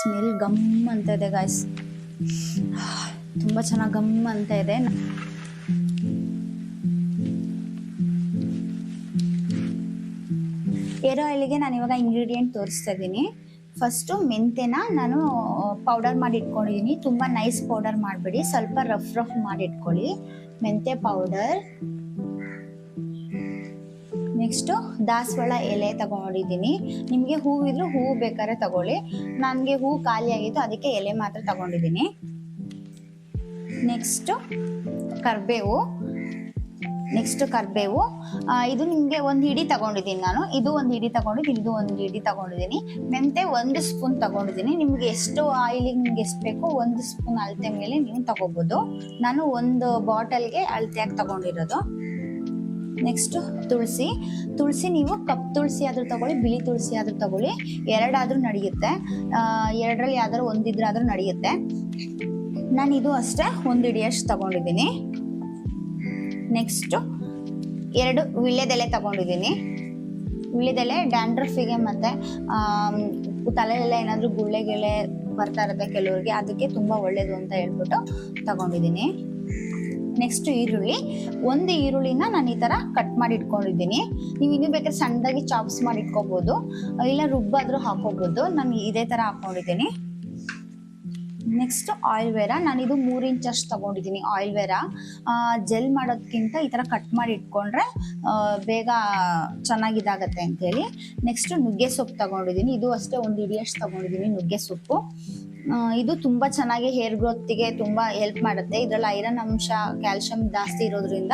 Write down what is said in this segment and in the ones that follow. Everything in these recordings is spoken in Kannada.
ಸ್ಮೆಲ್ ಗಮ್ ಅಂತ ಇದೆ ಗಾಯ್ಸ್, ತುಂಬ ಚೆನ್ನಾಗಿ ಗಮ್ ಅಂತ ಇದೆ. ಏರ್ ಆಯಿಲ್ಗೆ ನಾನು ಇವಾಗ ಇಂಗ್ರೀಡಿಯೆಂಟ್ ತೋರಿಸ್ತಾ ಇದ್ದೀನಿ. ಫಸ್ಟು ಮೆಂತೆನ ನಾನು ಪೌಡರ್ ಮಾಡಿ ಇಟ್ಕೊಂಡಿದ್ದೀನಿ. ತುಂಬ ನೈಸ್ ಪೌಡರ್ ಮಾಡಬೇಡಿ, ಸ್ವಲ್ಪ ರಫ್ ಮಾಡಿ ಇಟ್ಕೊಳ್ಳಿ ಮೆಂತೆ ಪೌಡರ್. ನೆಕ್ಸ್ಟು ದಾಸವಾಳ ಎಲೆ ತಗೊಂಡಿದ್ದೀನಿ. ನಿಮಗೆ ಹೂವಿದ್ರು ಹೂವು ಬೇಕಾದ್ರೆ ತಗೊಳ್ಳಿ, ನನಗೆ ಹೂವು ಖಾಲಿ ಆಗಿತ್ತು ಅದಕ್ಕೆ ಎಲೆ ಮಾತ್ರ ತಗೊಂಡಿದ್ದೀನಿ. ನೆಕ್ಸ್ಟು ಕರಿಬೇವು. ಇದು ನಿಮಗೆ ಒಂದು ಹಿಡಿ ತಗೊಂಡಿದ್ದೀನಿ ನಾನು. ಇದು ಒಂದು ಹಿಡಿ ತಗೊಂಡಿದ್ದೀನಿ, ಇದು ಒಂದು ಹಿಡಿ ತಗೊಂಡಿದ್ದೀನಿ. ಮೆಂತೆ 1 ಸ್ಪೂನ್ ತಗೊಂಡಿದ್ದೀನಿ. ನಿಮ್ಗೆ ಎಷ್ಟು ಆಯಿಲಿಗೆ ನಿಮ್ಗೆ ಎಷ್ಟು ಬೇಕೋ 1 ಸ್ಪೂನ್ ಅಳತೆ ಮೇಲೆ ನೀವು ತಗೋಬೋದು. ನಾನು ಒಂದು ಬಾಟಲ್ಗೆ ಅಳತೆಯಾಗಿ ತಗೊಂಡಿರೋದು. ನೆಕ್ಸ್ಟು ತುಳಸಿ ನೀವು ಕಪ್ ತುಳಸಿ ಆದರೂ ತಗೊಳ್ಳಿ, ಬಿಳಿ ತುಳಸಿ ಆದರೂ ತಗೊಳ್ಳಿ, ಎರಡಾದರೂ ನಡೆಯುತ್ತೆ. ಎರಡರಲ್ಲಿ ಯಾವ್ದಾದ್ರು ಒಂದಿದ್ರಾದ್ರೂ ನಡೆಯುತ್ತೆ. ನಾನು ಇದು ಅಷ್ಟೇ 1 ಹಿಡಿಯಷ್ಟು ತಗೊಂಡಿದ್ದೀನಿ. ನೆಕ್ಸ್ಟು 2 ವೀಳ್ಯದೆಲೆ ತಗೊಂಡಿದ್ದೀನಿ. ವೀಳ್ಯದೆಲೆ ಡ್ಯಾಂಡ್ರಫಿಗೆ ಮತ್ತು ತಲೆಯೆಲ್ಲ ಏನಾದರೂ ಗುಳ್ಳೆಗೆಲೆ ಬರ್ತಾ ಇರುತ್ತೆ ಕೆಲವ್ರಿಗೆ, ಅದಕ್ಕೆ ತುಂಬ ಒಳ್ಳೆಯದು ಅಂತ ಹೇಳ್ಬಿಟ್ಟು ತಗೊಂಡಿದ್ದೀನಿ. ನೆಕ್ಸ್ಟ್ ಈರುಳ್ಳಿ. 1 ಈರುಳ್ಳಿನ ನಾನು ಈ ಥರ ಕಟ್ ಮಾಡಿ ಇಟ್ಕೊಂಡಿದ್ದೀನಿ. ನೀವು ಇನ್ನೂ ಬೇಕಾದ್ರೆ ಸಣ್ಣದಾಗಿ ಚಾಪ್ಸ್ ಮಾಡಿ ಇಟ್ಕೋಬೋದು, ಇಲ್ಲ ರುಬ್ಬಾದರೂ ಹಾಕೋಬೋದು. ನಾನು ಇದೇ ಥರ ಹಾಕ್ಕೊಂಡಿದ್ದೀನಿ. Next aloe vera. ನಾನಿದು 3 ಇಂಚ್ ಅಷ್ಟು ತಗೊಂಡಿದ್ದೀನಿ. ಆಯಿಲ್ ವೇರಾ ಜೆಲ್ ಮಾಡೋದಕ್ಕಿಂತ ಈ ಥರ ಕಟ್ ಮಾಡಿ ಇಟ್ಕೊಂಡ್ರೆ ಬೇಗ ಚೆನ್ನಾಗಿದಾಗತ್ತೆ ಅಂತೇಳಿ. ನೆಕ್ಸ್ಟ್ ನುಗ್ಗೆ ಸೊಪ್ಪು ತಗೊಂಡಿದ್ದೀನಿ. ಇದು ಅಷ್ಟೇ 1 ಹಿಡಿಯಷ್ಟು ತಗೊಂಡಿದ್ದೀನಿ ನುಗ್ಗೆ ಸೊಪ್ಪು. ಇದು ತುಂಬ ಚೆನ್ನಾಗಿ ಹೇರ್ ಗ್ರೋತಿಗೆ ತುಂಬ ಹೆಲ್ಪ್ ಮಾಡುತ್ತೆ. ಇದರಲ್ಲಿ ಐರನ್ ಅಂಶ, ಕ್ಯಾಲ್ಶಿಯಂ ಜಾಸ್ತಿ ಇರೋದ್ರಿಂದ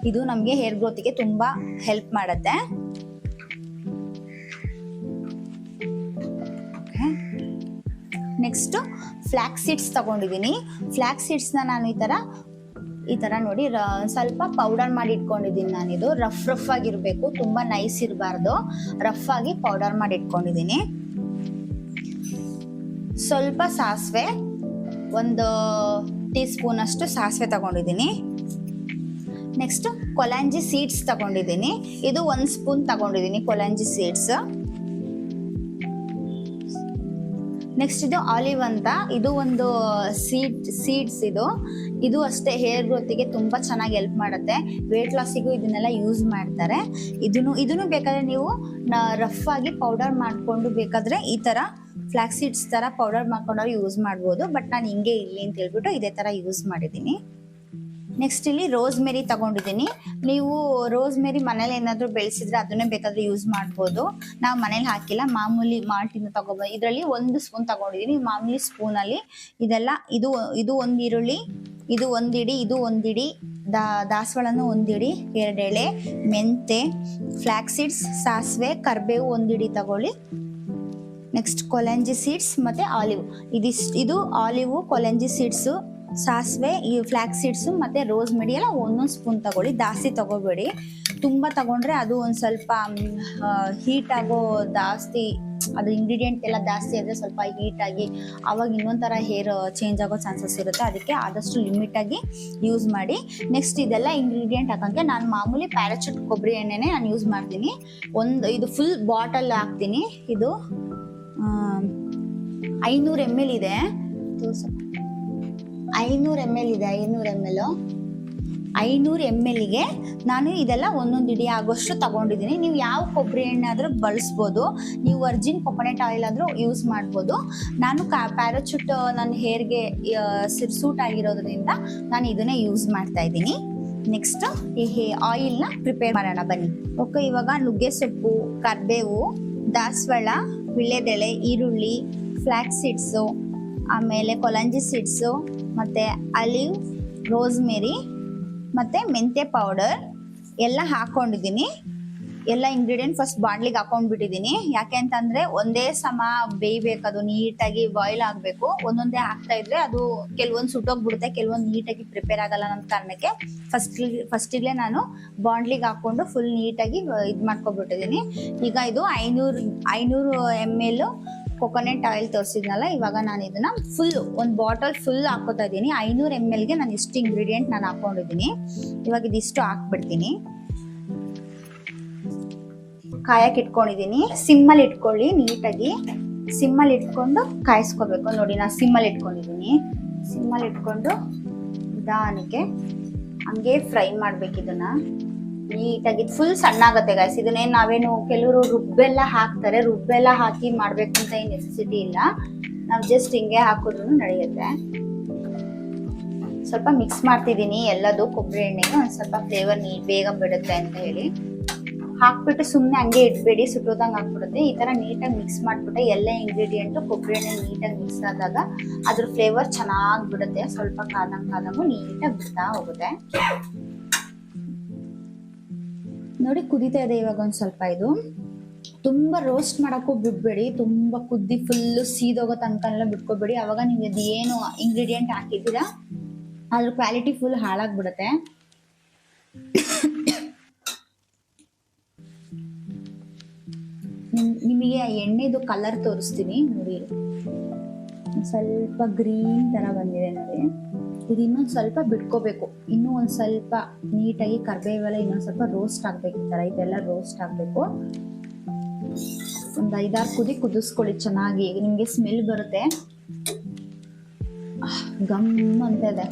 ಇದು ನಮಗೆ ಹೇರ್ ಗ್ರೋತಿಗೆ ತುಂಬ ಹೆಲ್ಪ್ ಮಾಡುತ್ತೆ. ನೆಕ್ಸ್ಟು ಫ್ಲ್ಯಾಕ್ಸ್ ಸೀಡ್ಸ್ ತಗೊಂಡಿದ್ದೀನಿ. ಫ್ಲ್ಯಾಕ್ಸ್ ಸೀಡ್ಸ್ನ ನಾನು ಈ ಥರ ನೋಡಿ ಸ್ವಲ್ಪ ಪೌಡರ್ ಮಾಡಿ ಇಟ್ಕೊಂಡಿದ್ದೀನಿ. ನಾನಿದು ರಫ್ ಆಗಿರಬೇಕು, ತುಂಬ ನೈಸ್ ಇರಬಾರ್ದು, ರಫ್ ಆಗಿ ಪೌಡರ್ ಮಾಡಿ ಇಟ್ಕೊಂಡಿದ್ದೀನಿ. ಸ್ವಲ್ಪ ಸಾಸಿವೆ, 1 ಟೀ ಸ್ಪೂನ್ ಅಷ್ಟು ಸಾಸಿವೆ ತಗೊಂಡಿದ್ದೀನಿ. ನೆಕ್ಸ್ಟ್ ಕೊಲಾಂಜಿ ಸೀಡ್ಸ್ ತಗೊಂಡಿದ್ದೀನಿ. ಇದು 1 ಸ್ಪೂನ್ ತಗೊಂಡಿದ್ದೀನಿ ಕೊಲಾಂಜಿ ಸೀಡ್ಸ್. ನೆಕ್ಸ್ಟ್ ಇದು ಆಲಿವ್ ಅಂತ, ಇದು ಒಂದು ಸೀಡ್ಸ್. ಇದು ಅಷ್ಟೇ ಹೇರ್ ಗ್ರೋತಿಗೆ ತುಂಬ ಚೆನ್ನಾಗಿ ಹೆಲ್ಪ್ ಮಾಡುತ್ತೆ. ವೇಟ್ ಲಾಸಿಗೂ ಇದನ್ನೆಲ್ಲ ಯೂಸ್ ಮಾಡ್ತಾರೆ. ಇದನ್ನು ಬೇಕಾದ್ರೆ ನೀವು ರಫ್ ಆಗಿ ಪೌಡರ್ ಮಾಡಿಕೊಂಡು ಬೇಕಾದರೆ ಈ ಥರ ಫ್ಲ್ಯಾಕ್ಸ್ ಸೀಡ್ಸ್ ಥರ ಪೌಡರ್ ಮಾಡ್ಕೊಂಡವ್ರು ಯೂಸ್ ಮಾಡ್ಬೋದು. ಬಟ್ ನಾನು ಹಿಂಗೆ ಇರಲಿ ಅಂತ ಹೇಳ್ಬಿಟ್ಟು ಇದೇ ಥರ ಯೂಸ್ ಮಾಡಿದ್ದೀನಿ. ನೆಕ್ಸ್ಟ್ ಇಲ್ಲಿ ರೋಸ್ಮೆರಿ ತಗೊಂಡಿದ್ದೀನಿ. ನೀವು ರೋಸ್ಮೆರಿ ಮನೇಲಿ ಏನಾದರೂ ಬೆಳೆಸಿದ್ರೆ ಅದನ್ನೇ ಬೇಕಾದರೆ ಯೂಸ್ ಮಾಡ್ಬೋದು. ನಾವು ಮನೇಲಿ ಹಾಕಿಲ್ಲ, ಮಾಮೂಲಿ ಮಾಲ್ಟಿಂದ ತಗೋಬೋದು. ಇದರಲ್ಲಿ 1 ಸ್ಪೂನ್ ತಗೊಂಡಿದ್ದೀನಿ. ಮಾಮೂಲಿ ಸ್ಪೂನಲ್ಲಿ ಇದೆಲ್ಲ ಇದು 1 ಈರುಳ್ಳಿ, ಇದು 1 ಹಿಡಿ, ಇದು 1 ಹಿಡಿ, ದಾಸವಾಳನೂ 1 ಹಿಡಿ, 2 ಎಲೆ ಮೆಂತೆ, ಫ್ಲ್ಯಾಕ್ಸ್ ಸೀಡ್ಸ್, ಸಾಸಿವೆ, ಕರಿಬೇವು 1 ಹಿಡಿ ತಗೊಳ್ಳಿ. ನೆಕ್ಸ್ಟ್ ಕೊಲಾಂಜಿ ಸೀಡ್ಸ್ ಮತ್ತು ಆಲಿವ್. ಇದು ಆಲಿವು, ಕೊಲಾಂಜಿ ಸೀಡ್ಸು, ಸಾಸಿವೆ, ಈ ಫ್ಲ್ಯಾಕ್ಸ್ ಸೀಡ್ಸು ಮತ್ತು ರೋಸ್ಮೆರಿ ಎಲ್ಲ 1 ಸ್ಪೂನ್ ತಗೊಳ್ಳಿ. ಜಾಸ್ತಿ ತಗೋಬೇಡಿ, ತುಂಬ ತಗೊಂಡ್ರೆ ಅದು ಒಂದು ಸ್ವಲ್ಪ ಹೀಟ್ ಆಗೋ ಜಾಸ್ತಿ, ಅದು ಇಂಗ್ರೀಡಿಯೆಂಟ್ ಎಲ್ಲ ಜಾಸ್ತಿ ಆದರೆ ಸ್ವಲ್ಪ ಹೀಟಾಗಿ ಆವಾಗ ಇನ್ನೊಂಥರ ಹೇರ್ ಚೇಂಜ್ ಆಗೋ ಚಾನ್ಸಸ್ ಇರುತ್ತೆ. ಅದಕ್ಕೆ ಆದಷ್ಟು ಲಿಮಿಟಾಗಿ ಯೂಸ್ ಮಾಡಿ. ನೆಕ್ಸ್ಟ್ ಇದೆಲ್ಲ ಇಂಗ್ರೀಡಿಯೆಂಟ್ ಹಾಕೋಕ್ಕೆ ನಾನು ಮಾಮೂಲಿ ಪ್ಯಾರಾಚೂಟ್ ಕೊಬ್ಬರಿ ಎಣ್ಣೆನೇ ನಾನು ಯೂಸ್ ಮಾಡ್ತೀನಿ. ಇದು ಫುಲ್ ಬಾಟಲ್ ಹಾಕ್ತೀನಿ. ಇದು 500 ml ಇದೆ. 500 ml ಇದೆ. 500 mlಗೆ ನಾನು ಇದೆಲ್ಲ 1 ಹಿಡಿ ಆಗೋಷ್ಟು ತಗೊಂಡಿದ್ದೀನಿ. ನೀವು ಯಾವ ಕೊಬ್ಬರಿ ಎಣ್ಣೆ ಆದರೂ ಬಳಸ್ಬೋದು. ನೀವು ವರ್ಜಿನ್ ಕೊಕೊನಟ್ ಆಯಿಲ್ ಆದರೂ ಯೂಸ್ ಮಾಡ್ಬೋದು. ನಾನು ಪ್ಯಾರಾಚೂಟ್ ನನ್ನ ಹೇರ್ಗೆ ಸೂಟ್ ಆಗಿರೋದ್ರಿಂದ ನಾನು ಇದನ್ನೇ ಯೂಸ್ ಮಾಡ್ತಾ ಇದ್ದೀನಿ. ನೆಕ್ಸ್ಟ್ ಈ ಆಯಿಲ್ನ ಪ್ರಿಪೇರ್ ಮಾಡೋಣ ಬನ್ನಿ. ಓಕೆ, ಇವಾಗ ನುಗ್ಗೆ ಸೊಪ್ಪು, ಕರಿಬೇವು, ದಾಸವಾಳ, ವೀಳ್ಯದೆಲೆ, ಈರುಳ್ಳಿ, ಫ್ಲ್ಯಾಕ್ಸ್ ಸೀಡ್ಸು, ಆಮೇಲೆ ಕೊಲಾಂಜಿ ಸೀಡ್ಸು, ಮತ್ತು ಆಲಿವ್, ರೋಸ್ಮೆರಿ ಮತ್ತು ಮೆಂತ್ಯ ಪೌಡರ್ ಎಲ್ಲ ಹಾಕ್ಕೊಂಡಿದ್ದೀನಿ. ಎಲ್ಲ ಇಂಗ್ರೀಡಿಯೆಂಟ್ ಫಸ್ಟ್ ಬಾಣಲಿಗೆ ಹಾಕೊಂಡ್ಬಿಟ್ಟಿದ್ದೀನಿ. ಯಾಕೆ ಅಂತಂದರೆ ಒಂದೇ ಸಮ ಬೇಯಬೇಕು, ಅದು ನೀಟಾಗಿ ಬಾಯ್ಲ್ ಆಗಬೇಕು. ಒಂದೊಂದೇ ಹಾಕ್ತಾ ಇದ್ರೆ ಅದು ಕೆಲವೊಂದು ಸುಟ್ಟೋಗ್ಬಿಡುತ್ತೆ, ಕೆಲವೊಂದು ನೀಟಾಗಿ ಪ್ರಿಪೇರ್ ಆಗಲ್ಲ ಅನ್ನೋ ಕಾರಣಕ್ಕೆ ಫಸ್ಟಿಗೆ ನಾನು ಬಾಣಲಿಗೆ ಹಾಕ್ಕೊಂಡು ಫುಲ್ ನೀಟಾಗಿ ಇದು ಮಾಡ್ಕೊಬಿಟ್ಟಿದ್ದೀನಿ. ಈಗ ಇದು 500 ml ಕೊಕೊನಟ್ ಆಯಿಲ್ ತೋರಿಸಿದ್ನಲ್ಲ, ಇವಾಗ ನಾನು ಇದನ್ನ ಫುಲ್ ಒಂದು ಬಾಟಲ್ ಫುಲ್ ಹಾಕೋತಾ ಇದ್ದೀನಿ. 500 mlಗೆ ನಾನು ಇಷ್ಟು ಇಂಗ್ರೀಡಿಯೆಂಟ್ ನಾನು ಹಾಕೊಂಡಿದ್ದೀನಿ. ಇವಾಗ ಇದಿಷ್ಟು ಹಾಕ್ಬಿಡ್ತೀನಿ. ಕಾಯಕ್ಕೆ ಇಟ್ಕೊಂಡಿದ್ದೀನಿ. ಸಿಮ್ಮಲ್ಲಿ ಇಟ್ಕೊಳ್ಳಿ ನೀಟಾಗಿ. ಸಿಮ್ಮಲ್ಲಿ ಇಟ್ಕೊಂಡು ಕಾಯಿಸ್ಕೋಬೇಕು. ನೋಡಿ ನಾನು ಸಿಮ್ಮಲ್ಲಿ ಇಟ್ಕೊಂಡಿದ್ದೀನಿ. ಸಿಮ್ಮಲ್ಲಿ ಇಟ್ಕೊಂಡು ನಿಧಾನಕ್ಕೆ ಹಂಗೆ ಫ್ರೈ ಮಾಡ್ಬೇಕು. ಇದನ್ನ ನೀಟಾಗಿ ಫುಲ್ ಸಣ್ಣ ಆಗುತ್ತೆ ಗಾಯ್ಸ್. ಇದನ್ನೇನು ನಾವೇನು ಕೆಲವರು ರುಬ್ಬೆಲ್ಲ ಹಾಕ್ತಾರೆ, ರುಬ್ಬೆಲ್ಲ ಹಾಕಿ ಮಾಡ್ಬೇಕು ಅಂತ ಏನು ನೆಸೆಸಿಟಿ ಇಲ್ಲ. ನಾವು ಜಸ್ಟ್ ಹಿಂಗೆ ಹಾಕಿದ್ರು ನಡೆಯುತ್ತೆ. ಸ್ವಲ್ಪ ಮಿಕ್ಸ್ ಮಾಡ್ತಿದ್ದೀನಿ ಎಲ್ಲದು ಕೊಬ್ಬರಿ ಎಣ್ಣೆಗೆ, ಒಂದು ಸ್ವಲ್ಪ ಫ್ಲೇವರ್ ಬೇಗ ಬಿಡುತ್ತೆ ಅಂತ ಹೇಳಿ ಹಾಕ್ಬಿಟ್ಟು ಸುಮ್ಮನೆ ಹಂಗೆ ಇಟ್ಬೇಡಿ, ಸುಟ್ಟೋದಂಗೆ ಹಾಕ್ಬಿಡುತ್ತೆ. ಈ ತರ ನೀಟಾಗಿ ಮಿಕ್ಸ್ ಮಾಡ್ಬಿಟ್ಟೆ ಎಲ್ಲ ಇಂಗ್ರೀಡಿಯೆಂಟು ಕೊಬ್ಬರಿ ಎಣ್ಣೆ ನೀಟಾಗಿ ಮಿಕ್ಸ್ ಆದಾಗ ಅದ್ರ ಫ್ಲೇವರ್ ಚೆನ್ನಾಗಿ ಬಿಡುತ್ತೆ. ಸ್ವಲ್ಪ ಕಾದಂಗು ನೀಟಾಗಿ ಬಿಡ್ತಾ ಹೋಗುತ್ತೆ. ನೋಡಿ ಕುದೀತಾ ಇದೆ ಇವಾಗ ಒಂದು ಸ್ವಲ್ಪ. ಇದು ತುಂಬಾ ರೋಸ್ಟ್ ಮಾಡೋಕ್ಕೂ ಬಿಡ್ಬೇಡಿ, ತುಂಬಾ ಕುದ್ದಿ ಫುಲ್ಲು ಸೀದೋಗೋ ತನಕ ಎಲ್ಲ ಬಿಟ್ಕೋಬೇಡಿ. ಅವಾಗ ನೀವು ಇದು ಏನು ಇಂಗ್ರೀಡಿಯೆಂಟ್ ಹಾಕಿದ್ದೀರಾ ಅದ್ರ ಕ್ವಾಲಿಟಿ ಫುಲ್ ಹಾಳಾಗ್ಬಿಡುತ್ತೆ. ನಿಮಗೆ ಎಣ್ಣೆದು ಕಲರ್ ತೋರಿಸ್ತೀನಿ ನೋಡಿ. ಸ್ವಲ್ಪ ಗ್ರೀನ್ ತರ ಬಂದಿದೆ ನೋಡಿ. ಇದು ಇನ್ನೊಂದು ಸ್ವಲ್ಪ ಬಿಟ್ಕೋಬೇಕು, ಇನ್ನೂ ಒಂದು ಸ್ವಲ್ಪ ನೀಟಾಗಿ ಕರ್ಬೇವೆಲ್ಲ ಇನ್ನೊಂದು ಸ್ವಲ್ಪ ರೋಸ್ಟ್ ಆಗ್ಬೇಕು. ಈ ತರ ಇದೆಲ್ಲ ರೋಸ್ಟ್ ಆಗ್ಬೇಕು. ಒಂದು 5-6 ಕುದಿಸ್ಕೊಳ್ಳಿ ಚೆನ್ನಾಗಿ. ನಿಮ್ಗೆ ಸ್ಮೆಲ್ ಬರುತ್ತೆ, ಗಮ್ ಅಂತ ಇದೆ.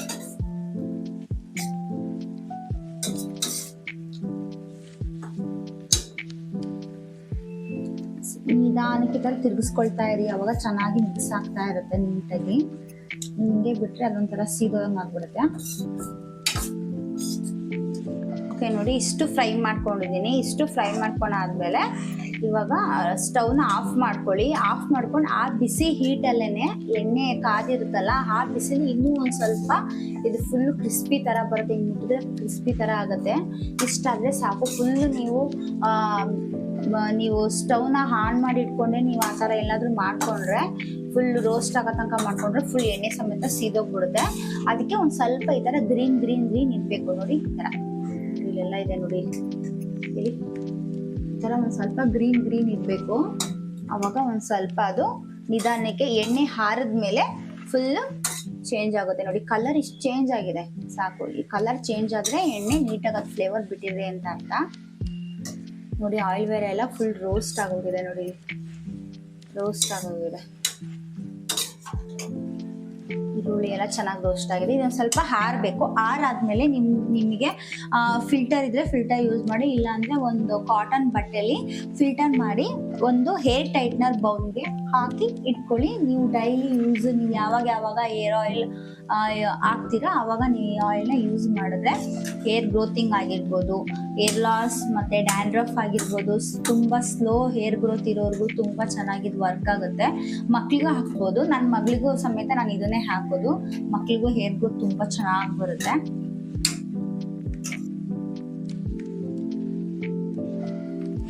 ನಿಧಾನಕ್ಕೆ ತರ ತಿರ್ಗಿಸ್ಕೊಳ್ತಾ ಇರಿ, ಅವಾಗ ಚೆನ್ನಾಗಿ ಮಿಕ್ಸ್ ಆಗ್ತಾ ಇರುತ್ತೆ ನೀಟಾಗಿ. ಹಿಂಗೆ ಬಿಟ್ರೆ ಅದೊಂಥರ ಸೀದೋದಂಗೆ ಆಗ್ಬಿಡುತ್ತೆ. ಓಕೆ ನೋಡಿ, ಇಷ್ಟು ಫ್ರೈ ಮಾಡ್ಕೊಂಡಿದ್ದೀನಿ. ಇಷ್ಟು ಫ್ರೈ ಮಾಡ್ಕೊಂಡಾದ್ಮೇಲೆ ಇವಾಗ ಸ್ಟವ್ನ ಆಫ್ ಮಾಡ್ಕೊಳ್ಳಿ. ಆಫ್ ಮಾಡ್ಕೊಂಡು ಆ ಬಿಸಿ ಹೀಟಲ್ಲೇನೆ ಎಣ್ಣೆ ಕಾದಿರುತ್ತಲ್ಲ, ಆ ಬಿಸಿಲಿ ಇನ್ನೂ ಒಂದು ಸ್ವಲ್ಪ ಇದು ಫುಲ್ಲು ಕ್ರಿಸ್ಪಿ ತರ ಬರುತ್ತೆ. ಹಿಂಗೆ ಮುಟ್ಟಿದ್ರೆ ಕ್ರಿಸ್ಪಿ ತರ ಆಗುತ್ತೆ. ಇಷ್ಟಾದ್ರೆ ಸಾಕು. ಫುಲ್ಲು ನೀವು ಸ್ಟವ್ನ ಆನ್ ಮಾಡಿ ಇಟ್ಕೊಂಡ್ರೆ, ನೀವು ಆ ಥರ ಎಲ್ಲಾದ್ರೂ ಮಾಡ್ಕೊಂಡ್ರೆ ಫುಲ್ ರೋಸ್ಟ್ ಆಗೋ ತನಕ ಮಾಡ್ಕೊಂಡ್ರೆ ಫುಲ್ ಎಣ್ಣೆ ಸಮೇತ ಸೀದೋಗ್ಬಿಡುತ್ತೆ. ಅದಕ್ಕೆ ಒಂದು ಸ್ವಲ್ಪ ಈ ಥರ ಗ್ರೀನ್ ಇಡ್ಬೇಕು ನೋಡಿ. ಈ ಥರ ಇಲ್ಲೆಲ್ಲ ಇದೆ ನೋಡಿ, ಇಲ್ಲಿ ಈ ಥರ ಒಂದು ಸ್ವಲ್ಪ ಗ್ರೀನ್ ಇಡಬೇಕು. ಅವಾಗ ಒಂದು ಸ್ವಲ್ಪ ಅದು ನಿಧಾನಕ್ಕೆ ಎಣ್ಣೆ ಹಾರಿದ್ಮೇಲೆ ಫುಲ್ ಚೇಂಜ್ ಆಗುತ್ತೆ ನೋಡಿ. ಕಲರ್ ಇಷ್ಟು ಚೇಂಜ್ ಆಗಿದೆ ಸಾಕು. ಈ ಕಲರ್ ಚೇಂಜ್ ಆದರೆ ಎಣ್ಣೆ ನೀಟಾಗಿ ಅದು ಫ್ಲೇವರ್ ಬಿಟ್ಟಿದೆ ಅಂತ ಅರ್ಥ ನೋಡಿ. ಆಯಿಲ್ ಬೇರೆ ಎಲ್ಲ ಫುಲ್ ರೋಸ್ಟ್ ಆಗೋಗಿದೆ ನೋಡಿ, ರೋಸ್ಟ್ ಆಗೋಗಿದೆ. ಈರುಳ್ಳಿ ಎಲ್ಲ ಚೆನ್ನಾಗಿ ರೋಸ್ಟ್ ಆಗಿದೆ. ಇದೊಂದು ಸ್ವಲ್ಪ ಹಾರಬೇಕು. ಆರಾದ್ಮೇಲೆ ನಿಮಗೆ ಫಿಲ್ಟರ್ ಇದ್ರೆ ಫಿಲ್ಟರ್ ಯೂಸ್ ಮಾಡಿ, ಇಲ್ಲಾಂದ್ರೆ ಒಂದು ಕಾಟನ್ ಬಟ್ಟೆಯಲ್ಲಿ ಫಿಲ್ಟರ್ ಮಾಡಿ ಒಂದು ಹೇರ್ ಟೈಟ್ನರ್ ಬೌಲ್ಗೆ ಹಾಕಿ ಇಟ್ಕೊಳ್ಳಿ. ನೀವು ಡೈಲಿ ಯೂಸ್, ನೀವು ಯಾವಾಗ ಹೇರ್ ಆಯಿಲ್ ಹಾಕ್ತೀರಾ ಅವಾಗ ನೀವು ಈ ಆಯಿಲ್ನ ಯೂಸ್ ಮಾಡಿದ್ರೆ ಹೇರ್ ಗ್ರೋತಿಂಗ್ ಆಗಿರ್ಬೋದು, ಹೇರ್ ಲಾಸ್ ಮತ್ತು ಡ್ಯಾಂಡ್ರಫ್ ಆಗಿರ್ಬೋದು, ತುಂಬ ಸ್ಲೋ ಹೇರ್ ಗ್ರೋತ್ ಇರೋರ್ಗೂ ತುಂಬ ಚೆನ್ನಾಗಿ ಇದು ವರ್ಕ್ ಆಗುತ್ತೆ. ಮಕ್ಕಳಿಗೂ ಹಾಕ್ಬೋದು. ನನ್ನ ಮಗಳಿಗೂ ಸಮೇತ ನಾನು ಇದನ್ನೇ ಹಾಕೋದು. ಮಕ್ಕಳಿಗೂ ಹೇರ್ ಗ್ರೋತ್ ತುಂಬ ಚೆನ್ನಾಗಿ ಬರುತ್ತೆ.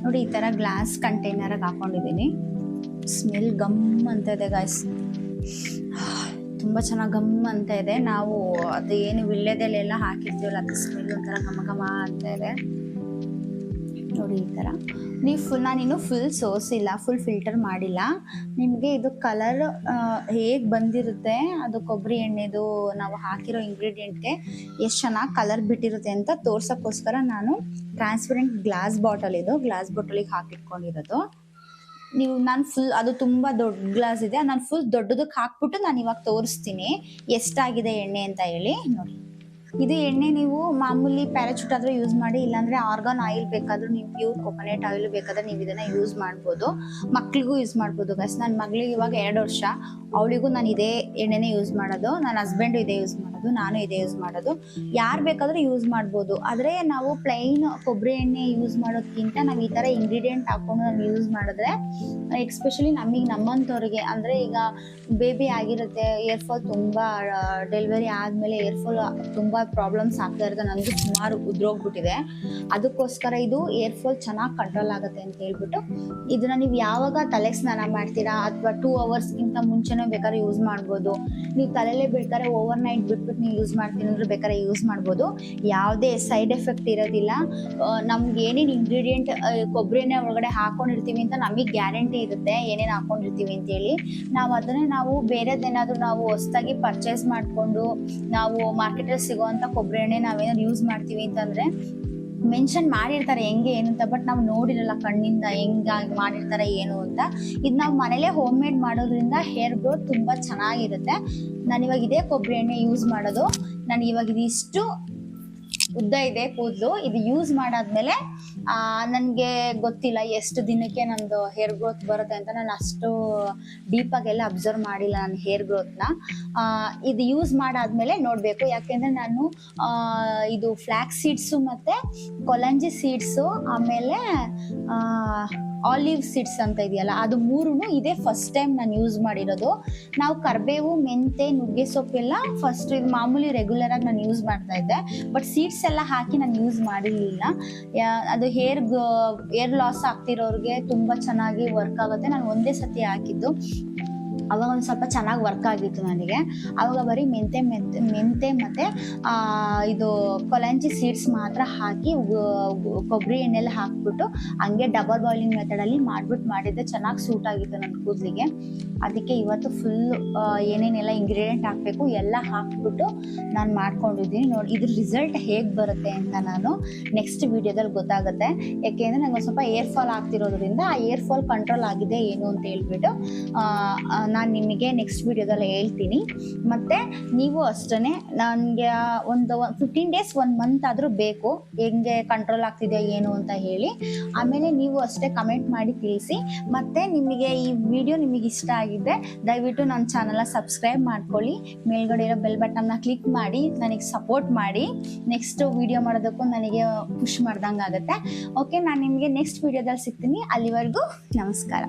ನೋಡಿ ಈ ಥರ ಗ್ಲಾಸ್ ಕಂಟೈನರ್ಗೆ ಹಾಕೊಂಡಿದ್ದೀನಿ. ಸ್ಮೆಲ್ ಗಮ್ ಅಂತ ಇದೆ ಗಾಯ್ಸ್, ತುಂಬ ಚೆನ್ನಾಗಿ ಗಮ್ ಅಂತ ಇದೆ. ನಾವು ಅದು ಏನು ವಿಳ್ಯದೆಲೆಲ್ಲ ಹಾಕಿರ್ತೀವಲ್ಲ ಅದು ಸ್ಮೆಲ್ ಒಂಥರ ಘಮ ಅಂತ ಇದೆ ನೋಡಿ. ಈ ಥರ ನೀವು ನಾನಿನ್ನು ಫುಲ್ ಸೋಸಿಲ್ಲ, ಫುಲ್ ಫಿಲ್ಟರ್ ಮಾಡಿಲ್ಲ. ನಿಮಗೆ ಇದು ಕಲರ್ ಹೇಗೆ ಬಂದಿರುತ್ತೆ, ಅದು ಕೊಬ್ಬರಿ ಎಣ್ಣೆದು ನಾವು ಹಾಕಿರೋ ಇಂಗ್ರೀಡಿಯೆಂಟ್ಗೆ ಎಷ್ಟು ಚೆನ್ನಾಗಿ ಕಲರ್ ಬಿಟ್ಟಿರುತ್ತೆ ಅಂತ ತೋರ್ಸೋಕ್ಕೋಸ್ಕರ ನಾನು ಟ್ರಾನ್ಸ್ಪರೆಂಟ್ ಗ್ಲಾಸ್ ಬಾಟಲಿಗೆ ಹಾಕಿಟ್ಕೊಂಡಿರೋದು. ನಾನು ಫುಲ್, ಅದು ತುಂಬ ದೊಡ್ಡ ಗ್ಲಾಸ್ ಇದೆ, ನಾನು ಫುಲ್ ದೊಡ್ಡದಕ್ಕೆ ಹಾಕ್ಬಿಟ್ಟು ನಾನು ಇವಾಗ ತೋರಿಸ್ತೀನಿ ಎಷ್ಟಾಗಿದೆ ಎಣ್ಣೆ ಅಂತ ಹೇಳಿ ನೋಡಿ. ಇದು ಎಣ್ಣೆ ನೀವು ಮಾಮೂಲಿ ಪ್ಯಾರಾಚೂಟ್ ಆದರೂ ಯೂಸ್ ಮಾಡಿ, ಇಲ್ಲಾಂದರೆ ಆರ್ಗಾನ್ ಆಯಿಲ್ ಬೇಕಾದರೂ, ನೀವು ಪ್ಯೂರ್ ಕೊಕೊನೆಟ್ ಆಯಿಲ್ ಬೇಕಾದ್ರೆ ನೀವು ಇದನ್ನು ಯೂಸ್ ಮಾಡ್ಬೋದು. ಮಕ್ಳಿಗೂ ಯೂಸ್ ಮಾಡ್ಬೋದು ಗೈಸ್. ನನ್ನ ಮಗಳಿಗೆ ಇವಾಗ 2 ವರ್ಷ, ಅವಳಿಗೂ ನಾನು ಇದೇ ಎಣ್ಣೆನೇ ಯೂಸ್ ಮಾಡೋದು. ನನ್ನ ಹಸ್ಬೆಂಡು ಇದೇ ಯೂಸ್ ಮಾಡೋದು, ನಾನು ಇದೇ ಯೂಸ್ ಮಾಡೋದು. ಯಾರು ಬೇಕಾದರೂ ಯೂಸ್ ಮಾಡ್ಬೋದು. ಆದರೆ ನಾವು ಪ್ಲೈನ್ ಕೊಬ್ಬರಿ ಎಣ್ಣೆ ಯೂಸ್ ಮಾಡೋದಕ್ಕಿಂತ ನಾವು ಈ ಥರ ಇಂಗ್ರೀಡಿಯೆಂಟ್ ಹಾಕ್ಕೊಂಡು ನಾವು ಯೂಸ್ ಮಾಡಿದ್ರೆ, ಎಕ್ಸ್ಪೆಷಲಿ ನಮ್ಮಂಥವ್ರಿಗೆ, ಅಂದರೆ ಈಗ ಬೇಬಿ ಆಗಿರುತ್ತೆ, ಏರ್ಫಾಲ್ ತುಂಬ, ಡೆಲಿವರಿ ಆದಮೇಲೆ ಏರ್ಫಾಲ್ ತುಂಬ ಪ್ರಾಬ್ಲಮ್ಸ್ ಆಗ್ತಾ ಇರುತ್ತೆ. ನನಗೂ ಸುಮಾರು ಉದ್ರೋಗ್ಬಿಟ್ಟಿದೆ. ಅದಕ್ಕೋಸ್ಕರ ಇದು ಏರ್ಫಾಲ್ ಚೆನ್ನಾಗಿ ಕಂಟ್ರೋಲ್ ಆಗುತ್ತೆ ಅಂತ ಹೇಳ್ಬಿಟ್ಟು ಇದನ್ನ ನೀವು ಯಾವಾಗ ತಲೆಗೆ ಸ್ನಾನ ಮಾಡ್ತೀರಾ ಅಥವಾ 2 ಅವರ್ಸ್ಗಿಂತ ಮುಂಚೆನೇ ಬೇಕಾದ್ರೆ ಯೂಸ್ ಮಾಡ್ಬೋದು. ನೀವು ತಲೆಯಲ್ಲೇ ಬಿಡ್ತಾರೆ ಓವರ್ ನೈಟ್ ಬಿಟ್ಬಿಟ್ಟು ನೀವು ಯೂಸ್ ಮಾಡ್ತೀನಿ ಅಂದ್ರೆ ಬೇಕಾದ್ರೆ ಯೂಸ್ ಮಾಡ್ಬೋದು. ಯಾವುದೇ ಸೈಡ್ ಎಫೆಕ್ಟ್ ಇರೋದಿಲ್ಲ. ನಮ್ಗೆ ಏನೇನು ಇಂಗ್ರೀಡಿಯೆಂಟ್ ಕೊಬ್ಬರಿ ಎಣ್ಣೆ ಒಳಗಡೆ ಹಾಕೊಂಡಿರ್ತೀವಿ ಅಂತ ನಮಗೆ ಗ್ಯಾರಂಟಿ ಇರುತ್ತೆ, ಏನೇನು ಹಾಕೊಂಡಿರ್ತೀವಿ ಅಂತೇಳಿ. ನಾವು ಬೇರೆದೇನಾದರೂ ನಾವು ಹೊಸದಾಗಿ ಪರ್ಚೇಸ್ ಮಾಡಿಕೊಂಡು ನಾವು ಮಾರ್ಕೆಟಲ್ಲಿ ಸಿಗೋವಂಥ ಕೊಬ್ಬರಿ ಎಣ್ಣೆ ನಾವೇನಾದ್ರು ಯೂಸ್ ಮಾಡ್ತೀವಿ ಅಂತಂದರೆ ಮೆನ್ಷನ್ ಮಾಡಿರ್ತಾರೆ ಹೆಂಗೆ ಏನು ಅಂತ, ಬಟ್ ನಾವು ನೋಡಿರಲ್ಲ ಕಣ್ಣಿಂದ ಹೆಂಗಾಗಿ ಮಾಡಿರ್ತಾರೆ ಏನು ಅಂತ. ಇದು ನಾವು ಮನೇಲೇ ಹೋಮ್ ಮೇಡ್ ಮಾಡೋದ್ರಿಂದ ಹೇರ್ ಗ್ರೋತ್ ತುಂಬ ಚೆನ್ನಾಗಿರುತ್ತೆ. ನಾನು ಇವಾಗ ಇದೇ ಕೊಬ್ಬರಿ ಎಣ್ಣೆ ಯೂಸ್ ಮಾಡೋದು. ನನಗೆ ಇವಾಗ ಇದಿಷ್ಟು ಉದ್ದ ಇದೆ ಕೂದಲು. ಇದು ಯೂಸ್ ಮಾಡಾದ್ಮೇಲೆ ನನಗೆ ಗೊತ್ತಿಲ್ಲ ಎಷ್ಟು ದಿನಕ್ಕೆ ನಂದು ಹೇರ್ ಗ್ರೋತ್ ಬರುತ್ತೆ ಅಂತ. ನಾನು ಅಷ್ಟು ಡೀಪಾಗೆಲ್ಲ ಅಬ್ಸರ್ವ್ ಮಾಡಿಲ್ಲ ನನ್ನ ಹೇರ್ ಗ್ರೋತ್ನ. ಇದು ಯೂಸ್ ಮಾಡಾದ್ಮೇಲೆ ನೋಡಬೇಕು, ಯಾಕೆಂದರೆ ನಾನು ಇದು ಫ್ಲ್ಯಾಕ್ಸ್ ಸೀಡ್ಸು ಮತ್ತು ಕೊಲಂಜಿ ಸೀಡ್ಸು ಆಮೇಲೆ ಆಲಿವ್ ಸೀಡ್ಸ್ ಅಂತ ಇದೆಯಲ್ಲ, ಅದು ಮೂರೂ ಇದೇ ಫಸ್ಟ್ ಟೈಮ್ ನಾನು ಯೂಸ್ ಮಾಡಿರೋದು. ನಾವು ಕರಿಬೇವು, ಮೆಂತೆ, ನುಗ್ಗೆ ಸೊಪ್ಪೆಲ್ಲ ಫಸ್ಟ್ ಇದು ಮಾಮೂಲಿ ರೆಗ್ಯುಲರ್ ಆಗಿ ನಾನು ಯೂಸ್ ಮಾಡ್ತಾ ಇದ್ದೆ, ಬಟ್ ಸೀಡ್ಸ್ ಎಲ್ಲ ಹಾಕಿ ನಾನು ಯೂಸ್ ಮಾಡಿರಲಿಲ್ಲ. ಅದು ಹೇರ್ ಲಾಸ್ ಆಗ್ತಿರೋರಿಗೆ ತುಂಬ ಚೆನ್ನಾಗಿ ವರ್ಕ್ ಆಗುತ್ತೆ. ನಾನು ಒಂದೇ ಸತಿ ಹಾಕಿದ್ದು, ಅವಾಗ ಒಂದು ಸ್ವಲ್ಪ ಚೆನ್ನಾಗಿ ವರ್ಕ್ ಆಗಿತ್ತು ನನಗೆ. ಆವಾಗ ಬರೀ ಮೆಂತೆ ಮತ್ತು ಇದು ಕೊಲಂಜಿ ಸೀಡ್ಸ್ ಮಾತ್ರ ಹಾಕಿ ಕೊಬ್ಬರಿ ಎಣ್ಣೆಲ್ಲ ಹಾಕ್ಬಿಟ್ಟು ಹಂಗೆ ಡಬಲ್ ಬಾಯ್ಲಿಂಗ್ ಮೆಥಡಲ್ಲಿ ಮಾಡಿದ್ದೆ. ಚೆನ್ನಾಗಿ ಸೂಟ್ ಆಗಿತ್ತು ನನ್ನ ಕೂದಲಿಗೆ. ಅದಕ್ಕೆ ಇವತ್ತು ಫುಲ್ ಏನೇನೆಲ್ಲ ಇಂಗ್ರೀಡಿಯೆಂಟ್ ಹಾಕಬೇಕು ಎಲ್ಲ ಹಾಕ್ಬಿಟ್ಟು ನಾನು ಮಾಡ್ಕೊಂಡಿದ್ದೀನಿ. ನೋಡಿ ಇದ್ರ ರಿಸಲ್ಟ್ ಹೇಗೆ ಬರುತ್ತೆ ಅಂತ ನಾನು ನೆಕ್ಸ್ಟ್ ವಿಡಿಯೋದಲ್ಲಿ ಗೊತ್ತಾಗುತ್ತೆ. ಯಾಕೆಂದರೆ ನನಗೆ ಒಂದು ಸ್ವಲ್ಪ ಏರ್ ಫಾಲ್ ಆಗ್ತಿರೋದ್ರಿಂದ ಆ ಏರ್ ಫಾಲ್ ಕಂಟ್ರೋಲ್ ಆಗಿದೆ ಏನು ಅಂತ ಹೇಳ್ಬಿಟ್ಟು ನಾನು ನಿಮಗೆ ನೆಕ್ಸ್ಟ್ ವಿಡಿಯೋದಲ್ಲಿ ಹೇಳ್ತೀನಿ. ಮತ್ತು ನೀವು ಅಷ್ಟೇ ನನಗೆ ಒಂದು 15 ಡೇಸ್ 1 ಮಂತ್ ಆದರೂ ಬೇಕು ಹೆಂಗೆ ಕಂಟ್ರೋಲ್ ಆಗ್ತಿದೆ ಏನು ಅಂತ ಹೇಳಿ. ಆಮೇಲೆ ನೀವು ಅಷ್ಟೇ ಕಮೆಂಟ್ ಮಾಡಿ ತಿಳಿಸಿ. ಮತ್ತು ನಿಮಗೆ ಈ ವಿಡಿಯೋ ನಿಮಗೆ ಇಷ್ಟ ಆಗಿದ್ದರೆ ದಯವಿಟ್ಟು ನನ್ನ ಚಾನಲ್ನ ಸಬ್ಸ್ಕ್ರೈಬ್ ಮಾಡ್ಕೊಳ್ಳಿ. ಮೇಲ್ಗಡೆ ಇರೋ ಬೆಲ್ ಬಟನ್ನ ಕ್ಲಿಕ್ ಮಾಡಿ ನನಗೆ ಸಪೋರ್ಟ್ ಮಾಡಿ. ನೆಕ್ಸ್ಟ್ ವಿಡಿಯೋ ಮಾಡೋದಕ್ಕೂ ನನಗೆ ಪುಷ್ ಮಾಡ್ದಂಗೆ ಆಗುತ್ತೆ. ಓಕೆ, ನಾನು ನಿಮಗೆ ನೆಕ್ಸ್ಟ್ ವಿಡಿಯೋದಲ್ಲಿ ಸಿಗ್ತೀನಿ. ಅಲ್ಲಿವರೆಗೂ ನಮಸ್ಕಾರ.